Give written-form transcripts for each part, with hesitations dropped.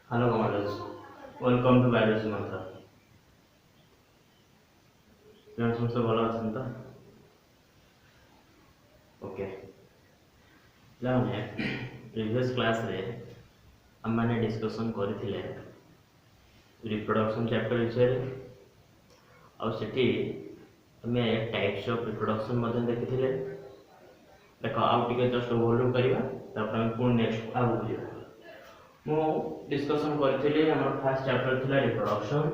Hello, commanders. Welcome to biology mantra. ସମସ୍ତେ ଭଲ ଅଛନ୍ତି ତ? ଓକେ। ପିଲାମାନେ ପ୍ରିଭିୟସ୍ କ୍ଲାସ୍ରେ ଆମମାନେ ଡିସ୍କସନ୍ କରିଥିଲେ ରିପ୍ରଡକ୍ସନ୍ ଚାପ୍ଟର ବିଷୟରେ ଆଉ ସେଠି ଆମେ ଟାଇପ୍ସ ଅଫ୍ ରିପ୍ରଡକ୍ସନ୍ ମଧ୍ୟ ଦେଖିଥିଲେ। ଦେଖ ଆଉ ଟିକେ ଜଷ୍ଟ ଓଭରଭ୍ୟୁ କରିବା ତାପରେ ଆମେ ପୁଣି ନେକ୍ସଟ ଆଗକୁ ଯିବା। ମୁଁ ଡିସ୍କସନ୍ କରିଥିଲି ଆମର ଫାର୍ଷ୍ଟ ଚାପ୍ଟର ଥିଲା reproduction.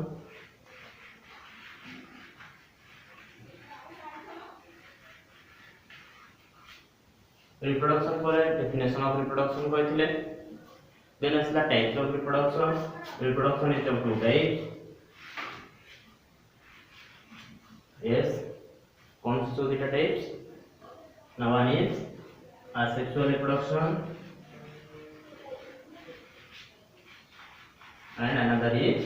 Reproduction for a definition of reproduction कहथिले then asla types of reproduction is of two types yes कौन से दो types now one is asexual reproduction and another is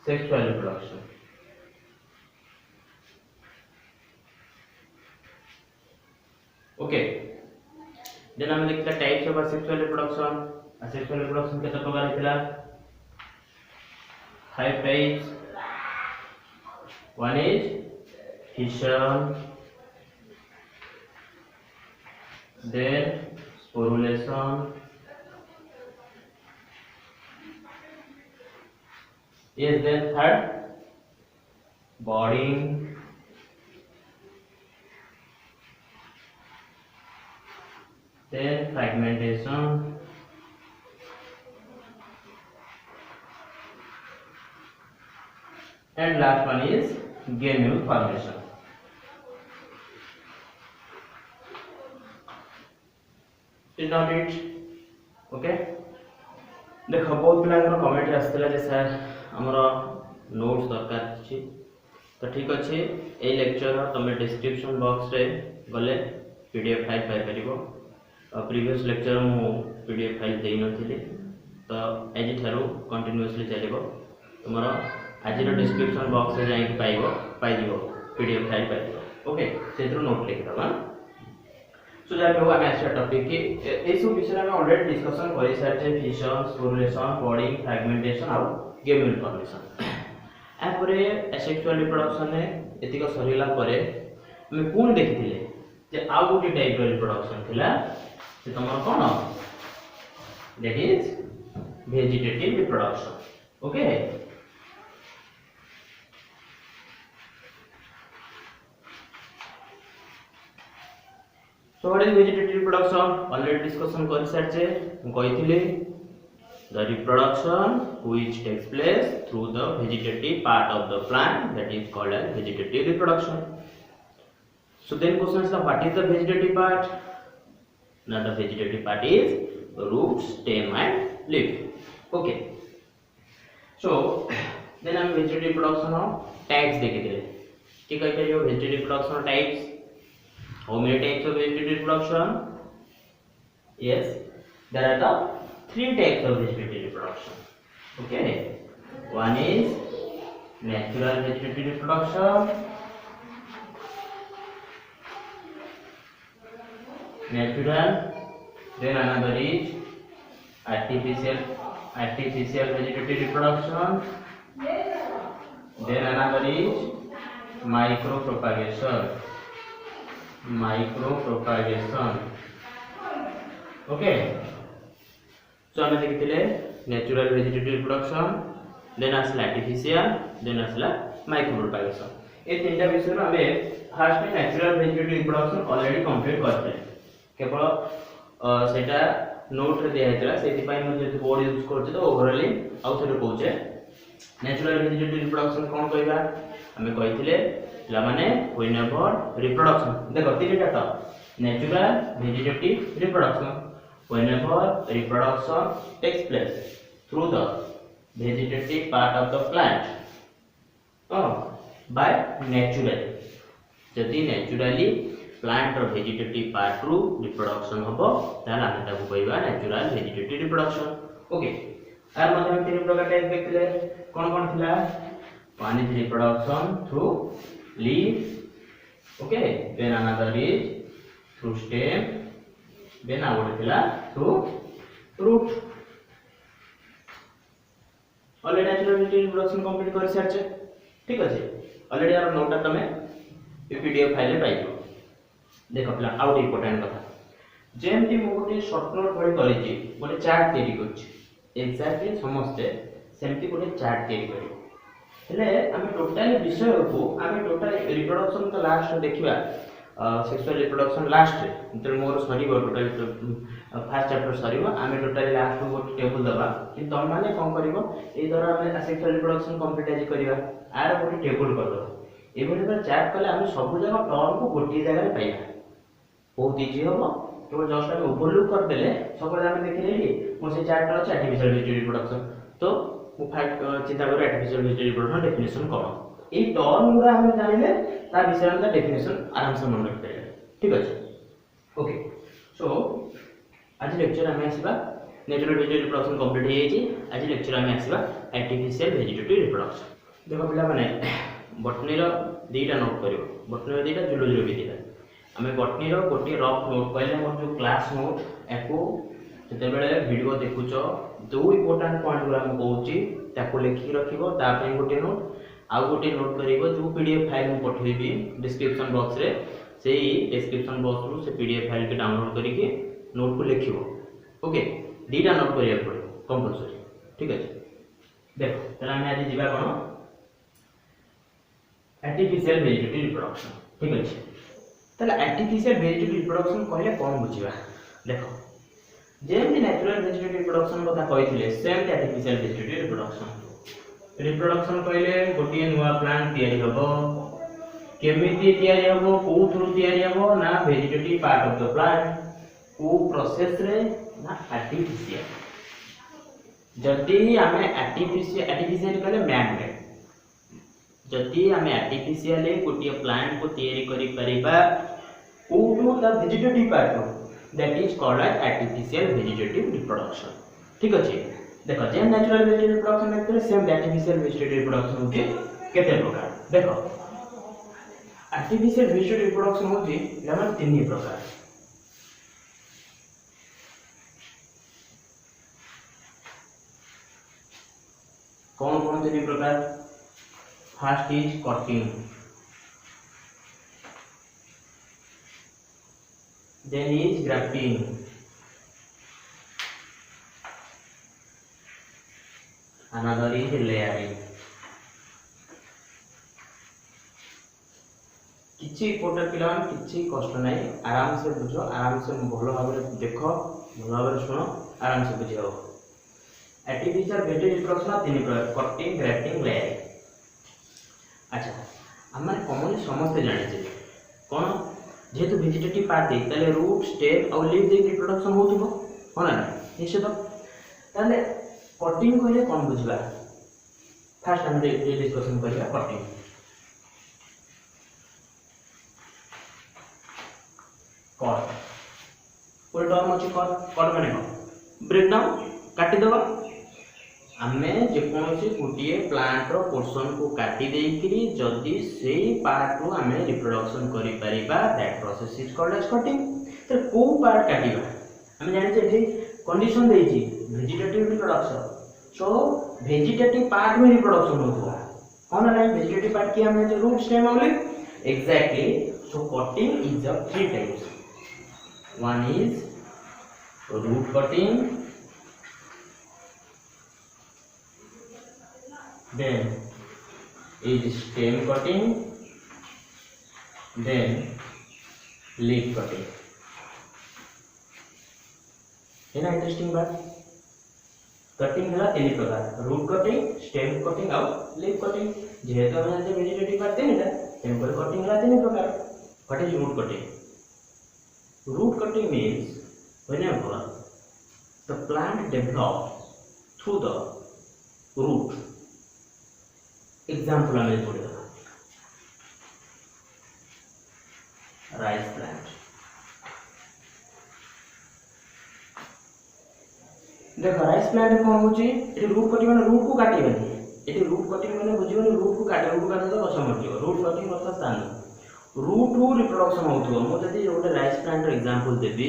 sexual reproduction. Okay, then हम देखते हैं types of asexual reproduction. Asexual reproduction कितने प्रकार होता है? 5 types. One is fission, then sporulation, yes, then third budding, then fragmentation, and last one is gamete formation. Is not it? Okay. देखो बहुत पिला कमेंट आसला जे सर हमर नोट्स दरकार अछि तो ठीक अछि ए लेक्चर तुम डिस्क्रिप्शन बॉक्स रे गले पीडीएफ फाइल पाई परिबो। प्रीवियस लेक्चर मु पीडीएफ फाइल देई नथिली तो एजी थारो कंटीन्यूअसली चलेबो तुमरो आज डिस्क्रिप्शन बॉक्स रे जाई पाई दिबो पीडीएफ फाइल पाइबो। ओके सेथरो नोट लिख दबा। सो जाके हो आमे आछा टॉपिक की ए सब विषय में ऑलरेडी डिस्कशन करि सारछे फिशन स्पोरुलेशन बॉडिंग फ्रैगमेंटेशन और गेमेट फॉर्मेशन। आ परे एसेक्सुअल रिप्रोडक्शन ने एतिक सरिला परे हम पुन देखिथिले जे आ गोटी टाइप रिप्रोडक्शन थिला से तमर कोन that is vegetative reproduction. Okay so what is vegetative reproduction? Already discussion kari sarche कहथिले the reproduction which takes place through the vegetative part of the plant that is called as vegetative reproduction. So then question is what is the vegetative part? Now the vegetative part is root, stem and leaf. Okay, so then हम vegetative reproduction of types देखिथिले कि कहि परियो vegetative reproduction types. How many types of vegetative reproduction? Yes, there are the 3 types of vegetative reproduction. Okay, one is natural vegetative reproduction, then another is artificial vegetative reproduction, then another is micropropagation. Okay, so हमें देखिथिले natural vegetative reproduction then आसला artificial then आसला माइक्रोप्रोपागेशन। ए तीनटा विषय में हमें first natural vegetative reproduction already complete करते केवल सेटा नोट रे दिया हेतला सेति पई म जे बोर्ड यूज करछ तो ओवरऑली आउ थरे कहूचे नेचुरल वेजिटेटिव रिप्रोडक्शन कोन कहबा हमें कहिथिले ला माने व्हेनेवर रिप्रोडक्शन देखो तीनटा तो natural vegetative reproduction whenever reproduction takes place through the vegetative part of the plant by naturally जदि naturally plant or vegetative part रू reproduction हबो ताला हम ताकू कहबा natural vegetative reproduction. ओके आर मध्ये हम तीन प्रकार टाइप देखले कोन थिला one is reproduction through leaf. Okay, then another is through stem, then our through root. Already natural vegetative reproduction complete कर सारछे ठीक अछि ऑलरेडी यार नोटा तमे पीडीएफ फाइल में पाइबो देखो पिला आउट इंपोर्टेंट कथा जेमती मो गोटे शॉर्ट नोट भଳି करिछि गोटे चार्ट तैयारी करछि एक्जेक्टली समस्ते सेमती गोटे चार्ट तैयारी करियो हेले हम टोटल विषय को हम टोटल रिप्रोडक्शन तो लास्ट देखिबा सेक्सुअल रिप्रोडक्शन लास्ट रे मोर सरीबो टोटल फर्स्ट चैप्टर सरीबो हम टोटल लास्ट को गोटे टेबल दबा कि तुम माने कोन करिवो ए द्वारा हम सेक्सुअल रिप्रोडक्शन कंप्लीट आज करिवा आर गोटे टेबल कर दो एभली पर चार्ट कले हम सब जगह टर्म को गोटे जगह रे पाइबा बहुत इजी होबो केवल जस्ट हम ओवरलुक कर देले सब हम देखिले मो से चार्ट अछि आर्टिफिशियल वेजिटेटिव रिप्रोडक्शन तो मु फाइट चिंता कर आर्टिफिशियल वेजिटेटिव रिप्रोडक्शन डेफिनेशन करो ए टर्म गुरा हम जानिले ता विषय में डेफिनेशन आराम से मन रख पाइबा ठीक अछि ओके सो आज लेक्चर हम आसीबा नेचुरल वेजिटेटिव रिप्रोडक्शन कंप्लीट हे छी आज लेक्चर हम आसीबा आर्टिफिशियल वेजिटेटिव रिप्रोडक्शन देखो पिला माने बॉटनी रो दीटा नोट करियो बॉटनी रो दीटा जूलॉजी रो भी दीटा हमें बॉटनी रो गोटे रफ नोट पहले मोर जो क्लास नोट एको जते बेले वीडियो देखुचो दो इंपोर्टेंट पॉइंट गुरा हम कहूची ताको लिखि रखिबो ता पे गोटे नोट आ गोटे नोट करिवो जो पीडीएफ फाइल में पठेबी डिस्क्रिप्शन बॉक्स रे सेही डिस्क्रिप्शन बॉक्स रो से पीडीएफ फाइल के डाउनलोड करके नोट को लिखिबो ओके दीटा नोट करिया पड़ो कंपलसरी ठीक है देखो तला हम आज जीवा कोन आर्टिफिशियल वेजिटेटिव रिप्रोडक्शन ठीक है तला आर्टिफिशियल वेजिटेटिव रिप्रोडक्शन कहले कोन बुझिबा देखो जेमती नेचुरल वेजिटेटिव रिप्रोडक्शन कथा कहिथिले सेम आर्टिफिशियल वेजिटेटिव रिप्रोडक्शन कहले गोटे नुवा प्लांट तयारी हबो केमिति तयारी हबो को थ्रू तयारी हबो ना vegetative part of the plant को प्रोसेस रे ना आर्टिफिशियल जदी हमें आर्टिफिशियल कहले मैन मेड जदि आम आर्टिफिशियल गोटे प्लांट को तैयारी करि परिबा ओटू the vegetative part that is called as artificial vegetative reproduction ठीक अछि देखो जे नेचुरल वेजिटेटिव रिप्रोडक्शन देखते सेम आर्टिफिशियल वेजिटेटिव रिप्रोडक्शन होते केते प्रकार देखो आर्टिफिशियल वेजिटेटिव रिप्रोडक्शन होती लेवल तीन प्रकार कौन कौन तीन प्रकार First is cutting, then is grafting, another is layering. किछि इंपोर्टेंट पिलान किछि कष्ट नहीं आराम से बुझो आराम से भलो भाबरे देखो भलो भाबरे सुनो आराम से बुझियो आर्टिफिशियल वेजिटेटिव रिप्रोडक्शन तीन प्रकार कटिंग ग्राफ्टिंग लेयरिंग अच्छा हम कॉमनली समस्त जाने कौन जेहेतु वेजिटेटिव पार्ट दे ताले रूट स्टेम और लीफ दे रिप्रोडक्शन होतबो कोन ना निश्चित ताले कटिंग कहले कोन बुझबा फर्स्ट हम डिस्कशन करिया कटिंग कट पूरा टर्म अछि कट माने कोन ब्रेक डाउन काटी दबा आमे जेकोसी गोटे प्लांट रो पोर्शन को काटी देइकरी जदी सेही पार्ट रो आमे रिप्रोडक्शन करि परिबा that process is called as cutting तो को पार्ट काटिबा आमे जानि जे एठी कंडीशन देइछि vegetative reproduction so vegetative part में रिप्रोडक्शन होतो कोन ना वेजिटेटिव पार्ट की आमे जो रूट स्टेम और leaf exactly so cutting is of three types one is root cutting then is stem cutting then leaf cutting है ना इंटरेस्टिंग बात कटिंग है तीन प्रकार रूट कटिंग स्टेम कटिंग और लीफ कटिंग जेहेतु हम जानते वेजिटेटिव पार्ट तीनटा टेम्पल कटिंग है तीन प्रकार what is root cutting means whenever the plant develops through the root example हमें पढ़ेगा राइस प्लांट देखो राइस प्लांट कौन होची एटी रूट कटिंग माने रूट को काटिबनी एटी रूट कटिंग माने बुझिबनी रूट को काटे तो कस मरजियो रूट कटिंग मतलब स्थान रूट रो रिप्रोडक्शन होतबो मो जदी गोटे राइस प्लांट रो एग्जांपल देबी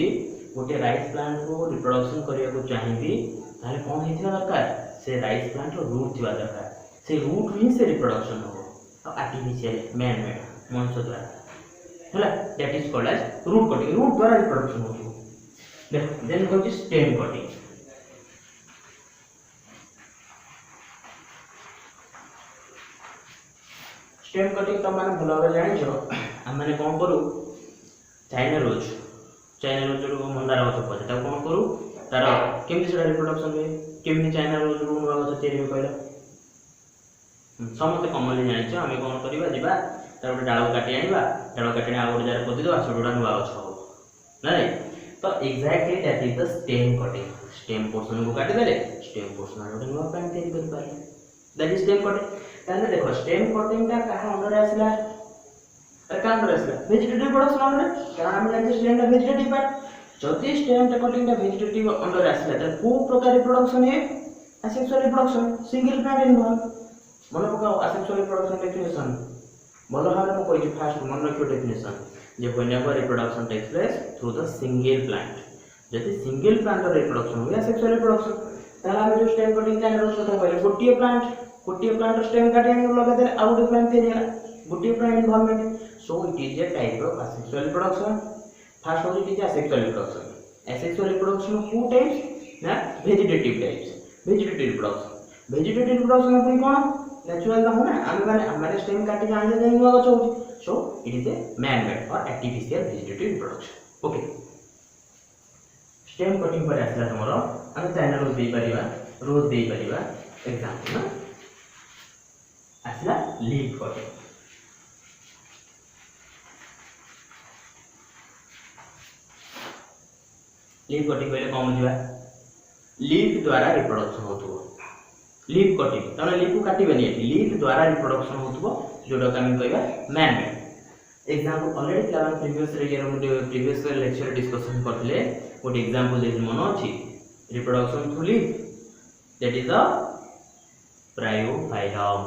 गोटे राइस प्लांट को रिप्रोडक्शन करिया को चाहिबी ताले कोन हेतिया दरकार से राइस प्लांट रूट थी दरकार से रूट ही से रिप्रोडक्शन हो आर्टिफिशियल मैन मेड मनुष्य द्वारा है that is called as root cutting root द्वारा रिप्रोडक्शन हो देखो देन कौन स्टेम कटिंग स्टेम कटिंग तुम मैंने भल भाव जान आम मैंने कौन करूँ चाइना रोज जो मंदार गच पड़े कौन करूँ तार केमती से रिप्रोडक्शन हुए केमती चाइना रोज रू नुआ गच तैयारी हुए कहल समस्त कमनली जानी आम कौन करवा जा तार गोटे डाल काटी आना डाल काटी आउ गोटे जगह पोतीदेवा से गोटा नुआ गच हो ना तो exactly that is the stem cutting stem portion को काटिदेले स्टेम पोर्शन गोटे नुआ प्लांट तैयारी कर पारे दैट इज स्टेम कटिंग ताले देखो स्टेम कटिंग का कहा अंडर आसला का अंडर आसला वेजिटेटिव प्रोडक्शन अंडर कारण हम जानते स्टेम का वेजिटेटिव पार्ट जदि स्टेम कटिंग का वेजिटेटिव अंडर आसला त को प्रकार रिप्रोडक्शन है asexual reproduction single plant involve मन पकाओ असेक्सुअल रिप्रोडक्शन डेफिनेशन भलो भाव में कोई फास्ट मन रखियो डेफिनेशन जे whenever reproduction takes place through the single plant जदि सिंगल प्लांट रो रिप्रोडक्शन हो असेक्सुअल रिप्रोडक्शन ताला हम जो स्टेम कटिंग का रोज कथा कहले गोटिए प्लांट स्टेम काटी आनी लगा दे आउ गोटे प्लांट तैयारी होला गोटिए plant involvement so it is a type of asexual reproduction first हो it is asexual reproduction asexual reproduction हु टाइप्स ना वेजिटेटिव रिप्रोडक्शन अपन कोन नेचुरल तो होना हमारे स्टेम काटी जाने दे नुआ गछ होची so it is a man made और artificial vegetative reproduction okay stem cutting पर आसला हमरो हम चाइना रोज दे परिबा एग्जांपल ना आसला लीफ कटिंग पहले कौन बुझा लीफ द्वारा रिप्रोडक्शन होतो लीफ कटिंग तने लीफ को काटिबेनी लीफ द्वारा रिप्रोडक्शन होतो जोडा का हम कहबा man made example already class previous lecture discussion करथिले गोटे एग्जांपल जे मन अछि reproduction through leaf that is the Bryophyllum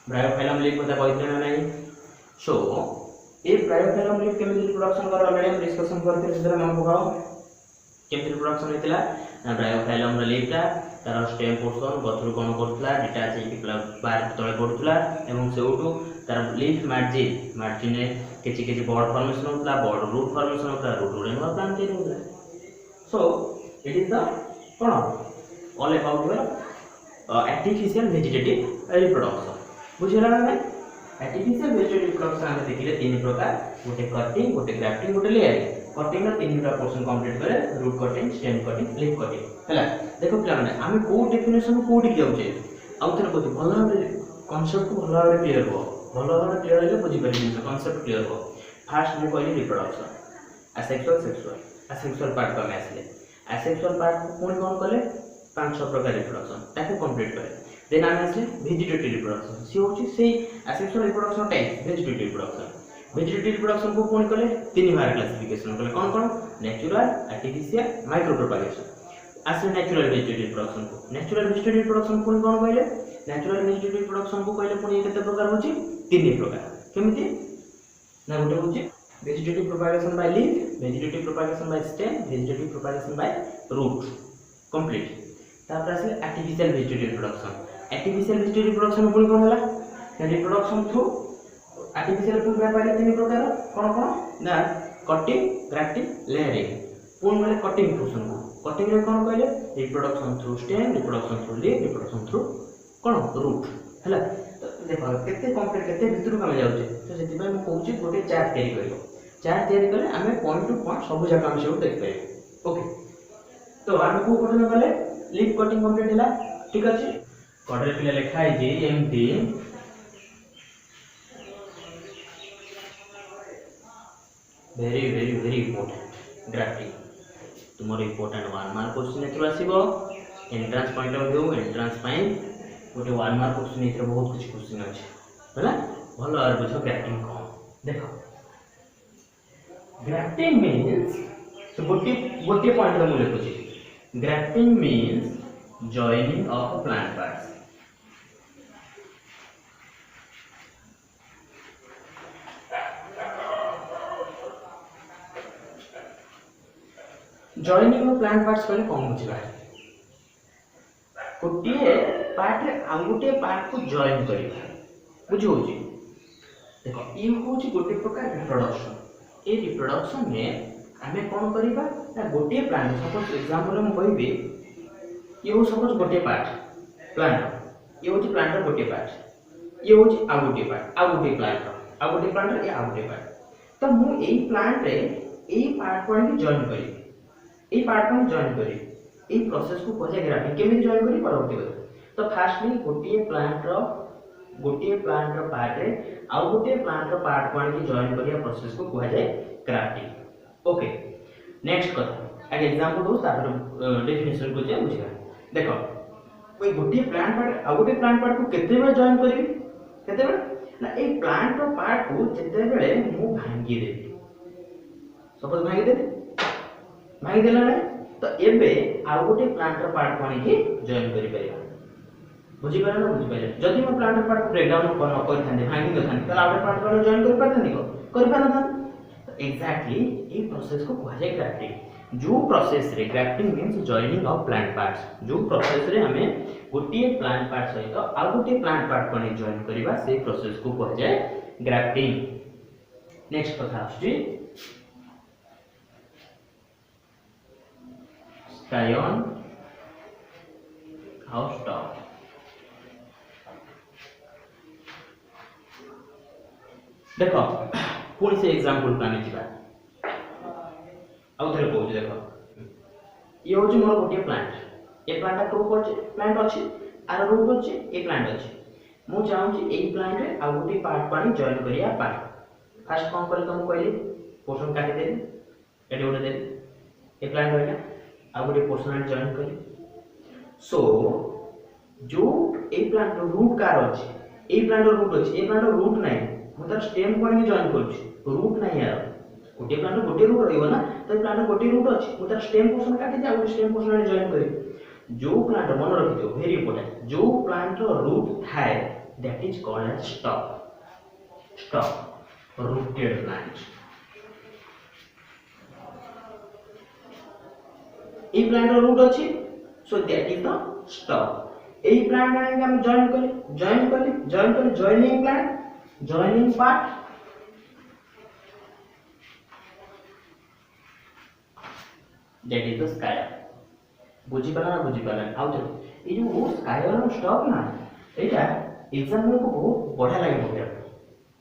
Bryophyllum leaf को कहते ना नहीं सो ए ब्रायोफाइलम लीफ केमि रिप्रोडक्शन कर ऑलरेडी हम डिस्कशन करते सेदरा मन पकाओ केमि रिप्रोडक्शन हेतिला ना ब्रायोफाइलम रो लीफ ता तार स्टेम पोर्शन गथरु कोन करथला डिटाच हे कि बार तळे पडथला एवं सेउटु तार लीफ मार्जिन किछि बॉड फॉर्मेशन होतला बॉड रूट फॉर्मेशन होतला रूट रे नो प्लांट तैयारी होतला सो it is the cone all about your artificial vegetative reproduction बुझला ना आर्टिफिशियल वेजिटेटिव रिप्रोडक्शन हम देखिले तीन प्रकार गोटे कटिंग गोटे ग्राफ्टिंग गोटे लेयरिंग कटिंग रो तीनटा पोर्शन कंप्लीट करे root cutting stem cutting leaf cutting हला देखो पिला माने हम को डेफिनेशन को कोठी जाउचे आउ थर कोथि भलो भाबे कांसेप्ट को भलो भाबे क्लियर हो भलो भाबे क्लियर हेले बुझि परिबे कांसेप्ट क्लियर हो फर्स्ट हम कहली रिप्रोडक्शन असेक्सुअल पार्ट को आसले असेक्सुअल पार्ट को कोन कोन कले 5-6 प्रकार रिप्रोडक्शन ताको कंप्लीट करे देन आम आसले वेजिटेटिव रिप्रोडक्शन सी होची से asexual reproduction type vegetative reproduction को कोन कले तीन बार क्लासिफिकेशन कले कोन नेचुरल आर्टिफिशियल माइक्रोप्रोपागेशन आसले नेचुरल वेजिटेटिव रिप्रोडक्शन को नेचुरल वेजिटेटिव रिप्रोडक्शन कोन कहले नेचुरल वेजिटेटिव रिप्रोडक्शन को कहले पुनी केते प्रकार होची तीन प्रकार केमिति ना गोटे होची vegetative propagation by leaf vegetative propagation by stem vegetative propagation by root complete तापर आसले artificial vegetative reproduction artificial vegetative reproduction कोन कोन होला रिप्रोडक्शन थ्रू आर्टिफिशियल फूड व्यापारी तीन प्रकार कोन ना कटिंग ग्राफ्टिंग लेयरिंग कोन वाले कटिंग पोर्शन को कटिंग रे कोन कहले reproduction through stem reproduction through leaf reproduction through कोन रूट हला देखो केते कंप्लीट केते भितर हम जाउचे तो सेति भाई हम कहूची गोटे चार्ट तैयारी करियो चार्ट तैयारी करले हमें पॉइंट टू पॉइंट सब जगह हम सब देख पाए ओके तो हम को पठन करले लीफ कटिंग कंप्लीट हैला ठीक अछि कोडरे पिले लिखा है जे एमटी वेरी इंपोर्टेंट ग्राफ्टिंग तुमर इंपोर्टेंट 1 मार्क क्वेश्चन एथरो आसीबो entrance point of view entrance पाइन गोटे 1 मार्क क्वेश्चन एथरो बहुत कुछ क्वेश्चन अछि होला भलो आर बुझो ग्राफ्टिंग को देखो ग्राफ्टिंग मींस तो गोटे पॉइंट रे मुले कुछ grafting means joining of plant parts joining of plant parts कहले कोन बुझिबा गोटे पार्ट रे आ गोटे पार्ट को जॉइन करिबा बुझि होची देखो ये होची गोटे प्रकार रिप्रोडक्शन ए रिप्रोडक्शन में आमे कोन करिबा ना गोटे प्लांट सपोज एग्जांपल हम कहबे ये हो सपोज गोटे पार्ट प्लांट ये होची प्लांट रो गोटे पार्ट ये होची आ गोटे पार्ट आ गोटे प्लांट आ गोटे प्लांट रे आ गोटे पार्ट तो मु एई प्लांट रे एई पार्ट को आनी जॉइन करी एई पार्ट को जॉइन करी एई प्रोसेस को कहै ग्राफ्टिंग केमि जॉइन करी परवर्ती बता तो फास्टली गोटे प्लांट रो पार्ट रे आ गोटे प्लांट रो पार्ट को आनी जॉइन करिया प्रोसेस को कहै ग्राफ्टिंग ओके नेक्स्ट कथा एक एग्जांपल दो तापर डेफिनेशन को जे बुझिबा देखो कोई गोटे प्लांट पार्ट आ गोटे प्लांट पार्ट को केते बेले जॉइन करी केते बेले ना ए प्लांट रो पार्ट को जेते बेले मु भांगी देबी सपोज भांगी देला ना तो एबे आ गोटे प्लांट रो पार्ट को आनी जॉइन करि परिबा बुझि पारा ना बुझि पारे जदि म प्लांट रो पार्ट ब्रेक डाउन न करि थांदे भांगी न थांदे त आ गोटे प्लांट को जॉइन करि पारथानी को करि पाना था तो एग्जैक्टली ए प्रोसेस को कहै ग्राफ्टिंग जो प्रोसेस रे grafting means joining of plant parts जो प्रोसेस रे हमें गोटे प्लांट पार्ट सहित आ गोटे प्लांट पार्ट को नै जॉइन करिबा से प्रोसेस को कहै ग्राफ्टिंग नेक्स्ट कथा आछि स्कायन हाउस टॉप देखो पुणी से एग्जांपल को आने जिबा आउ थरे कहू देखो ये होची मोर गोटे प्लांट ए प्लांट को करछ प्लांट अछि आर रूट अछि ए प्लांट अछि मु चाहू छी ए प्लांट रे आ गोटे पार्ट पानी जॉइन करिया पार्ट फर्स्ट कोन करे तुम कहली पोर्शन काटि दे एडी ओडे दे ए प्लांट रहला आ गोटे पोर्शन जॉइन करी सो जो ए प्लांट रो रूट कार अछि ए प्लांट रो रूट अछि ए प्लांट रो रूट नै मु तार स्टेम कोन जॉइन करछि रूट नै यार गोटे प्लांट गोटे रूट रहइबो ना तो प्लांट गोटे रूट अछि मु तार स्टेम पोर्शन काटि दे आ गोटे स्टेम पोर्शन जॉइन करी जो प्लांट मन रखि दियो वेरी इंपोर्टेंट जो प्लांट रो रूट थाए that is called as stock rooted plant ए प्लांट रो रूट अछि so that is the stock ए प्लांट आने हम जॉइन करी joining plant joining part that is the स्कायर बुझी पाला आउ तो ए जो स्कायर और स्टॉक ना एटा एग्जाम में को बहुत बढ़िया लागे मोटे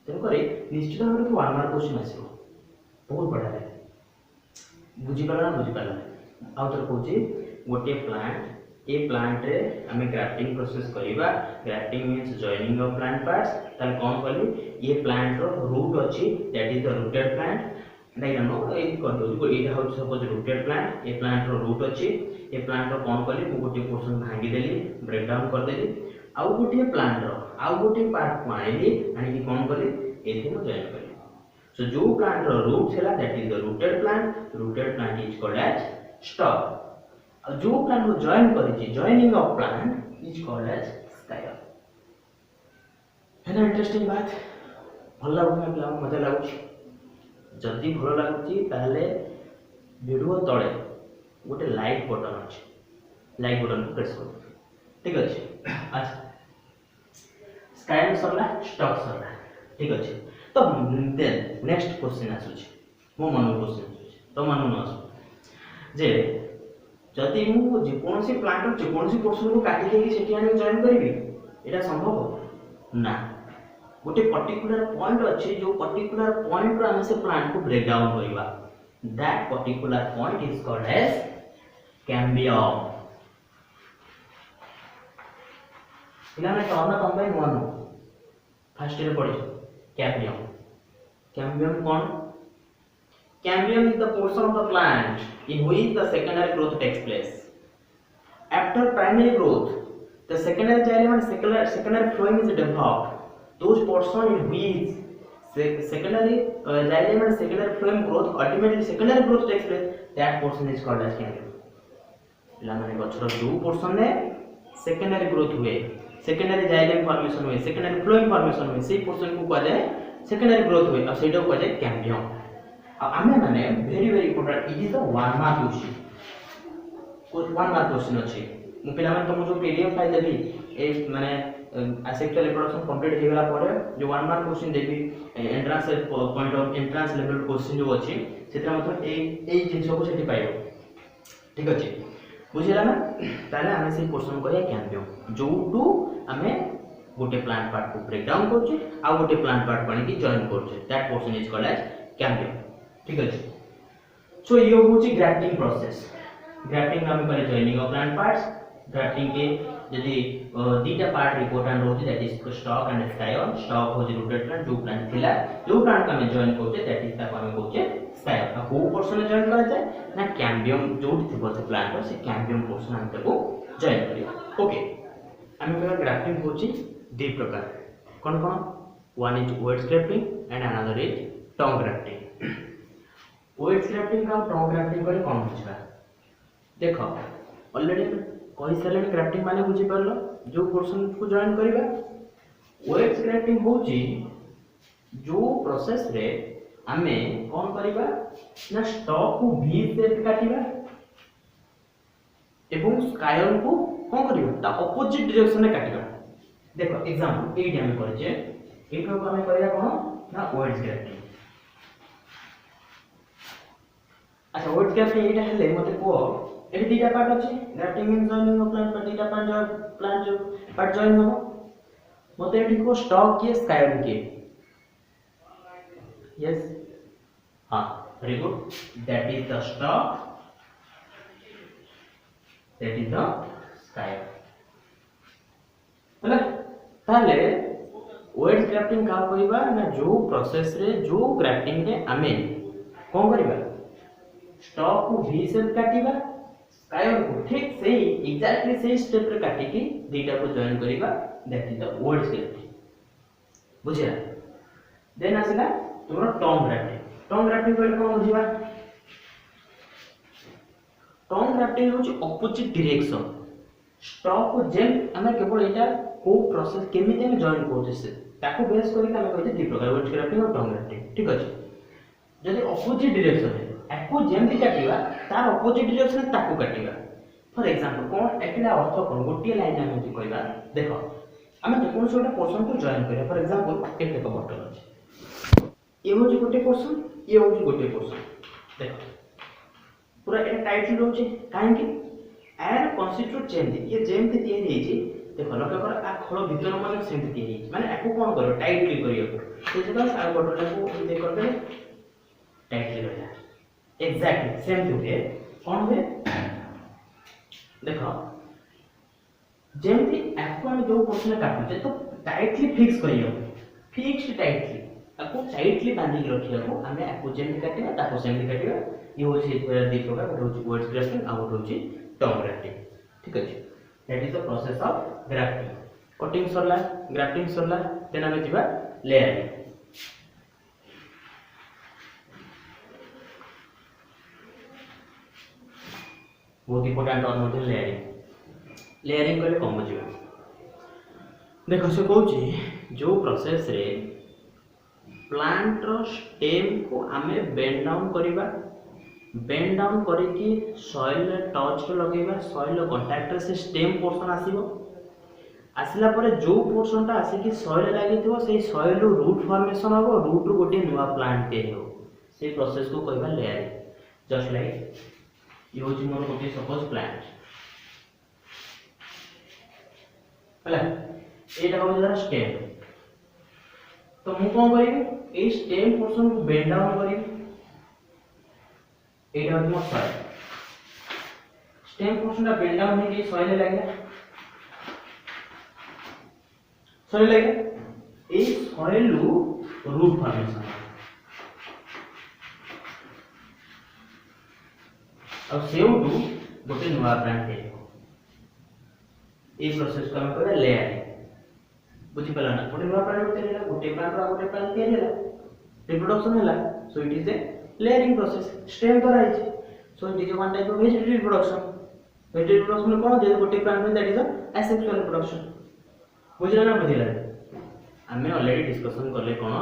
तेन करे निश्चित भाव में 1 मार्क क्वेश्चन आसीबो बहुत बढ़िया लागे बुझी पाला आउ तो कहूची गोटे प्लांट ए प्लांट रे हमें ग्राफ्टिंग प्रोसेस करिबा grafting means joining of plant parts तन कोन कहली ये प्लांट रो रूट अछि that is the rooted plant diagram नो ए कहतो एटा हो सपोज रूटेड प्लांट ए प्लांट रो रूट अछि ए प्लांट रो कोन कहली मु गोटे पोर्शन भांगी देली ब्रेक डाउन कर देली आउ गोटे प्लांट रो आउ गोटे पार्ट को आइली आनी कि कोन कहली एथे मु जॉइन करली सो जो प्लांट रो रूट छला that is the rooted plant is called as stock जो प्लांट को जॉइन करिछि joining of plant is called as स्कायर है ना इंटरेस्टिंग बात भल लागु मते लागु जदि भल लागुछि ताहले वीडियो तळे गोटे लाइक बटन अछि लाइक बटन को प्रेस करो ठीक अछि अच्छा स्कायर सरला स्टॉक सरला ठीक अछि तो देन नेक्स्ट क्वेश्चन आसुछि मो मन क्वेश्चन तो मन न आसु जे जदि मु जे कोनसी प्लांट जे कोनसी पोर्शन को काटि देकी सेठी आनी जॉइन करबी एटा संभव ना गोटे पर्टिकुलर पॉइंट अछि जो पर्टिकुलर पॉइंट पर हम से प्लांट को ब्रेक डाउन करबा that particular point is called as cambium इला ना कौन कंबाइन वन फर्स्ट ईयर पढ़ी कैम्बियम कौन Cambium is the portion of the plant in which the secondary growth takes place. After primary growth, the secondary xylem and secondary phloem is developed. Those portions in which secondary xylem and secondary phloem growth, ultimately secondary growth takes place, that portion is called as cambium. पिला माने गछर जो portion ने secondary growth हुए, secondary xylem formation हुए, secondary phloem formation हुए, से portion को कहा जाए secondary growth हुए और सेटा को कहा जाए cambium. आमे माने very important it is the 1 mark question one mark question अछि मु पिला मन तुम जो पीडीएफ फाइल देबी ए माने asexual reproduction कंप्लीट हे गेला परे जो one mark question Devi entrance point of entrance level question जो अछि सेटा मतलब ए जिंस को सेठी पाइबो ठीक अछि बुझिला ना ताले हमें से क्वेश्चन करिया कैम्बियम जोटू हमें गोटे प्लांट पार्ट को ब्रेक डाउन करछे आ गोटे प्लांट पार्ट पानी की जॉइन करछे that portion is called as cambium ठीक अछि सो ये होची ग्राफ्टिंग प्रोसेस ग्राफ्टिंग हम करे joining of plant parts grafting के यदि दीटा पार्ट रिपोर्टेंट होची that is stock and स्कायन stock होची रूटेड प्लांट जो प्लांट थिला जो प्लांट का हम जॉइन करछे दैट इज ताको हम कहूचे स्कायन आ को पोर्शन जॉइन करा जाय ना कैम्बियम जोटी थिबो से प्लांट से कैम्बियम पोर्शन हम ताको जॉइन करिया ओके हम कहबा ग्राफ्टिंग होची दो प्रकार कौन कौन one is wedge grafting and another is tongue grafting wedge grafting का टंग ग्राफ्टिंग करे कौन बुझबा देखो ऑलरेडी कहि सारे ग्राफ्टिंग माने बुझी परलो जो पोर्शन को जॉइन करिबा वेट ग्राफ्टिंग होची जो प्रोसेस रे हमें कौन करिबा ना स्टॉक को भी शेप काटिबा एवं स्कायन को कौन करिबा ता ऑपोजिट डायरेक्शन में काटिबा देखो एग्जांपल एटी हम करछे एठो को हम करिया कोन ना वेट ग्राफ्टिंग अच्छा वेट ग्राफ्टिंग एटा हेले मते को एटी दीटा पार्ट अछि grafting in joining of plant पर दीटा प्लांट जो पार्ट जॉइन हो मते एटी को स्टॉक के स्कायन के यस हां very good that is the stock that is the स्कायन होला ताले वेट ग्राफ्टिंग का करिबा ना जो प्रोसेस रे जो ग्राफ्टिंग रे हमें कोन करिबा स्टॉक को भी शेप काटिबा स्कायन को ठीक सही एग्जैक्टली सही स्टेप रे काटी की दीटा को जॉइन करिबा that is the wedge grafting बुझिया देन आसला तुमरो टंग ग्राफ्टिंग कहले कोन बुझिबा टंग ग्राफ्टिंग होची ऑपोजिट डायरेक्शन स्टॉक को जेम हमें केवल एटा को प्रोसेस केमिति हम जॉइन करछे से ताको बेस करी हम कहते दि प्रकार वेट ग्राफ्टिंग और टंग ग्राफ्टिंग ठीक अछि जदि ऑपोजिट डायरेक्शन है एको जेमति काटिबा तार ऑपोजिट डायरेक्शन ताको काटिबा फॉर एग्जांपल कोन एकेला अर्थ कोन गोटिए लाइन हम जे कहबा देखो हम जे कोन सोटा पोर्शन को जॉइन करिया फॉर एग्जांपल एटे को बटन अछि ये होची गोटे पोर्शन ये होची गोटे पोर्शन देखो पूरा एटा टाइटली रहउची काहे कि एयर कन्स्टिट्यूट चेंज ये जेमति तयारी हेची देखो लक्ष्य कर आ खळ भीतर माने सेमति तयारी हेची माने एको कोन करियो टाइटली करियो तो जब आ बटन को दे कर दे टाइटली रहला एग्जैक्टली सेम टू ए कौन हुए देखो जेमति एको हम जो पोर्शन काटुचे तो टाइटली फिक्स करियो फिक्स्ड टाइटली आपको टाइटली बांधी के रखिया को हमें एको जेमति काटिबा ताको सेमति काटिबा ये होची दि प्रकार गोटे होची वेट ग्राफ्टिंग आ गोटे होची टंग ग्राफ्टिंग ठीक अछि that is the process of grafting cutting सरला ग्राफ्टिंग सरला देन हमें जिबा लेयरिंग बहुत इंपोर्टेंट और मध्य लेयरिंग करे कम बुझिबा देखो से कहूची जो प्रोसेस रे प्लांट रो स्टेम को हमें बेंड डाउन करके सॉइल रे टच रे लगेबा सॉइल रो कांटेक्ट से स्टेम पोर्शन आसीबो आसिला परे जो पोर्शन ता आसी कि सॉइल लागिथिबो सेही सॉइल रो रूट फॉर्मेशन होबो रूट रो गोटे नुवा प्लांट ते हो से प्रोसेस को कहबा लेयरिंग जस्ट लाइक ये होची मोर गोटे सपोज प्लांट हला एटा हो जरा स्टेम तो मु कोन करिबी ए स्टेम पोर्शन को बेंड डाउन करिबी एटा हो मोर सॉइल स्टेम पोर्शन का बेंड डाउन हे सॉइल लागला ए सॉइल रूट फॉर्मेशन अब सेउटू गोटे नुवा प्लांट है ए प्रोसेस को हम कहबा लेयरिंग बुझी पला ना गोटे नुवा प्लांट होते है गोटे प्लांट रा गोटे प्लांट के हैला रिप्रोडक्शन हैला so it is a layering process stem करा है so it is one type of vegetative reproduction कोन जे गोटे प्लांट में दैट इज एसेक्सुअल रिप्रोडक्शन बुझला ना बुझिला हमें ऑलरेडी डिस्कशन करले कोन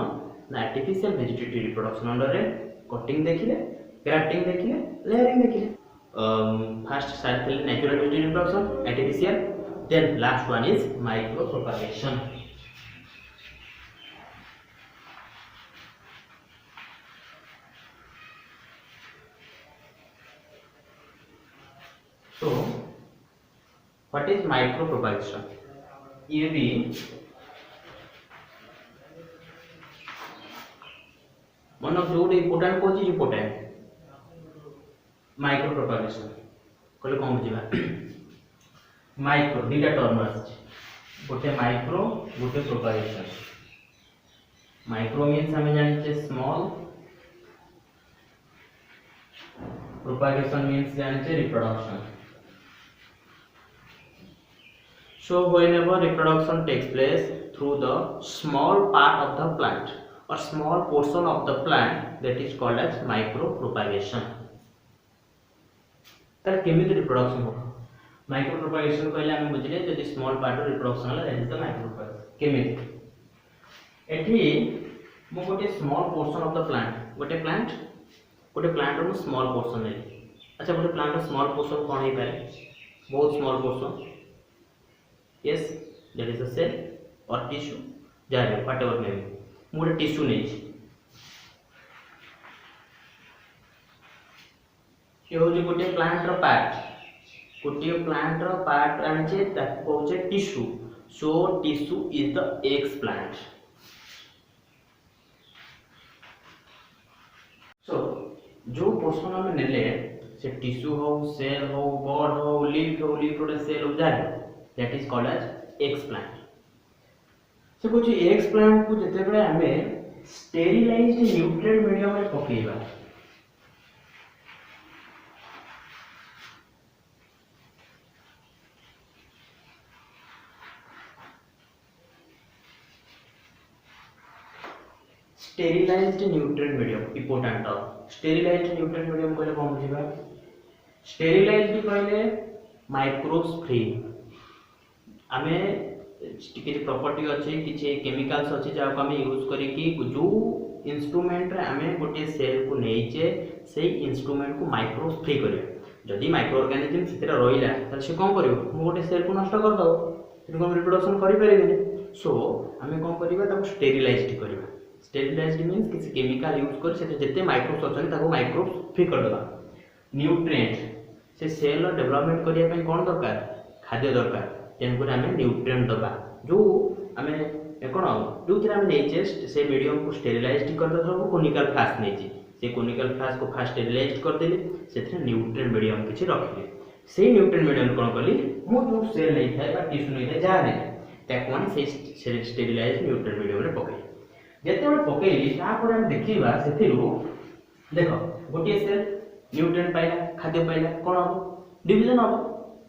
ना आर्टिफिशियल वेजिटेटिव रिप्रोडक्शन अंडर रे कटिंग देखिले ग्राफ्टिंग देखिले लेयरिंग देखिले first start with natural vegetative reproduction, artificial, then last one is micropropagation. So what is micropropagation? ये भी one of the important को चीज important micropropagation कहले कौन बुझिबा माइक्रो दुटा टर्म आछि गोटे माइक्रो गोटे प्रोपागेशन माइक्रो मीन्स हमें जानते स्मॉल प्रोपागेशन मीन्स जानते reproduction so whenever reproduction takes place through the small part of the plant or small portion of the plant that is called as micropropagation तर केमिति reproduction हो micro propagation कहले हम बुझले जदि स्मॉल पार्ट रिप्रोडक्शन हला that is the micro propagation केमिति एठी मो गोटे small portion of the plant गोटे प्लांट रो स्मॉल पोर्शन है अच्छा गोटे प्लांट रो स्मॉल पोर्शन कोन हे पारे बहुत small portion yes that is a cell or tissue जारे व्हाटएवर मे बी मोटे टिश्यू नै छी ये होजे गोटे प्लांट रो पार्ट आनचे ताको कहउचे tissue so tissue is the explant so जो पोर्शन हम नेले से टिश्यू हो सेल हो बॉड हो लीफ रो सेल हो जारे that is called as explant से कुछ एक्स प्लांट को जते बळे हमें स्टेरिलाइज्ड न्यूट्रिएंट मीडियम में पकेइबा sterilised nutrient medium important sterilised nutrient medium कहले कोन बुझिबा स्टेरिलाइज्ड कहले माइक्रोब्स फ्री हमें किसी प्रॉपर्टी अच्छे किसी केमिकल्स अच्छे जहाँ को हमें यूज करिकी जो इंस्ट्रूमेंट रे हमें गोटे सेल को नहींचे से इंस्ट्रूमेंट को माइक्रोब्स फ्री करियो जदि माइक्रो ऑर्गेनिज्म सितरा रोइला त से कोन करियो मो गोटे सेल को नष्ट कर दो फिर हम रिप्रोडक्शन करि परिबेनी सो हमें कोन करिबा ताको स्टेरिलाइज्ड करिबा स्टेरिलाइज्ड मींस किसी केमिकल यूज कर से जते माइक्रोब्स अछन ताको माइक्रोब्स फ्री कर देबा न्यूट्रिएंट से सेल डेवलपमेंट करिया पे कोन दरकार खाद्य दरकार तेनको हमें न्यूट्रिएंट दबा जो हमें कोन जो थरा हमें नेचे से मीडियम को स्टेरिलाइज्ड कर दो सब कोनिकल फ्लास्क नेचे से कोनिकल फ्लास्क को फास्ट स्टेरिलाइज्ड कर देले सेथरे न्यूट्रिएंट मीडियम किछि रखले से न्यूट्रिएंट मीडियम कोन कली मो जो सेल नै थाय बा टिश्यू नै थाय जा नै ताको माने से स्टेरिलाइज्ड न्यूट्रिएंट मीडियम रे पकई जते बे पकईली ता पर हम देखिबा सेथिरु देखो गोटे सेल न्यूट्रिएंट पाइला खाद्य पाइला कोन हो डिवीजन हो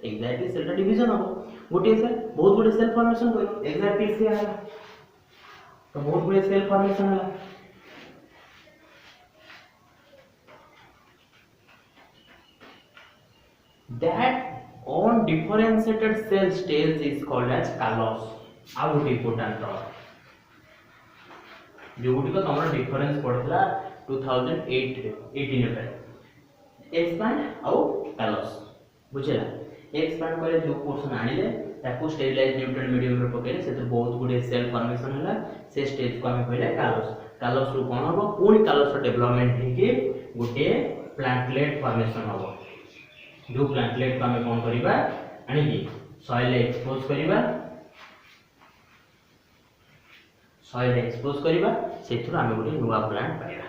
एग्जैक्टली सेल डिवीजन हो गोटे सेल बहुत गुडे सेल फॉर्मेशन करो एग्जैक्टली से आला तो बहुत गुडे सेल फॉर्मेशन आला that on differentiated cell stage is called as callus आ गुड इंपोर्टेंट जो गुडी को तमरा डिफरेंस पड़तला 2008 रे 18 रे एक्सपैंड आउ callus बुझला एक्सपैंड करे जो पोर्शन आनिले ताको स्टेरिलाइज्ड न्यूट्रिएंट मीडियम रे पकेले से तो बहुत गुडे सेल फॉर्मेशन होला से स्टेज को हम कहले कालोस रो कोन हो पूर्ण कालोस रो डेवलपमेंट हे कि गुटे प्लांटलेट फॉर्मेशन हो जो प्लांटलेट को हम कोन करिबा आनी कि सॉइल एक्सपोज करिबा सेथुर हम गुटे नुवा प्लांट पाइबा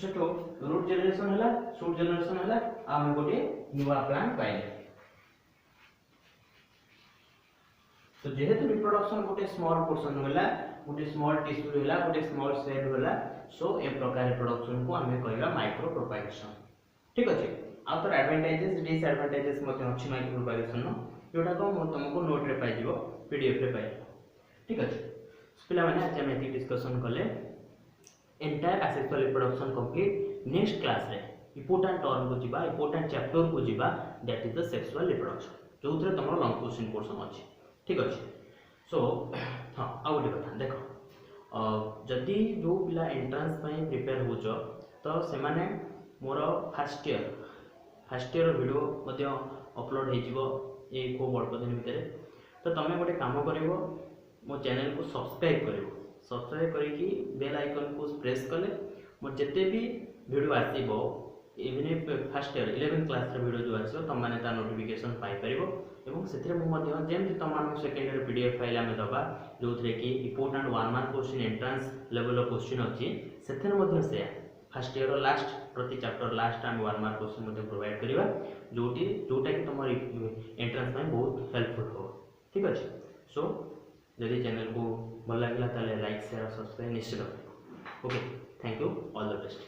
सेटो रूट जनरेशन हला शूट जनरेशन हला हम गोटे नुवा प्लांट पाइले तो जेहेतु रिप्रोडक्शन गोटे स्मॉल पोर्शन होला गोटे स्मॉल टिश्यू होला गोटे स्मॉल सेल होला सो ए प्रकार रिप्रोडक्शन को हमें कहबा माइक्रो प्रोपागेशन ठीक अछि आ तो एडवांटेजेस डिसएडवांटेजेस मते अछि माइक्रो प्रोपागेशन नो जोटा को तुमको नोट रे पाइ दिबो पीडीएफ रे पाइ ठीक अछि पिला माने आज हम एती डिस्कशन करले entire asexual reproduction complete next class रे important टर्म को जिबा important चैप्टर को जिबा that is the sexual reproduction जोथरे तमरो लॉन्ग क्वेश्चन पोर्शन अछि ठीक अछि सो हां आ गोटे कथा देखो जदी जो पिला एंट्रेंस पई प्रिपेयर होजो तो से माने मोर फास्ट इयर वीडियो मध्य अपलोड हो खूब अल्प दिन भितर। तो तुम गोटे काम कर मो चैनल को सब्सक्राइब करके बेल आइकन को प्रेस कले मोर जिते भी वीडियो आसो even fast year 11th class video जो आसो तुम मैंने नोटिफिकेशन पाइपर और से जमी तुम सेकेंड इयर पीडीएफ फाइल आम दबा जो थे कि important 1 mark question entrance level question अच्छी से फास्ट इयर लास्ट प्रति चैप्टर लास्ट आम 1 मार्क क्वेश्चन प्रोवाइड करवा जोटा कि तुम एंट्रांस बहुत हेल्पफुल हो। ठीक अच्छे। सो जदि चैनल को भल लगे लाइक शेयर सब्सक्राइब निश्चित। Okay, thank you, all the best.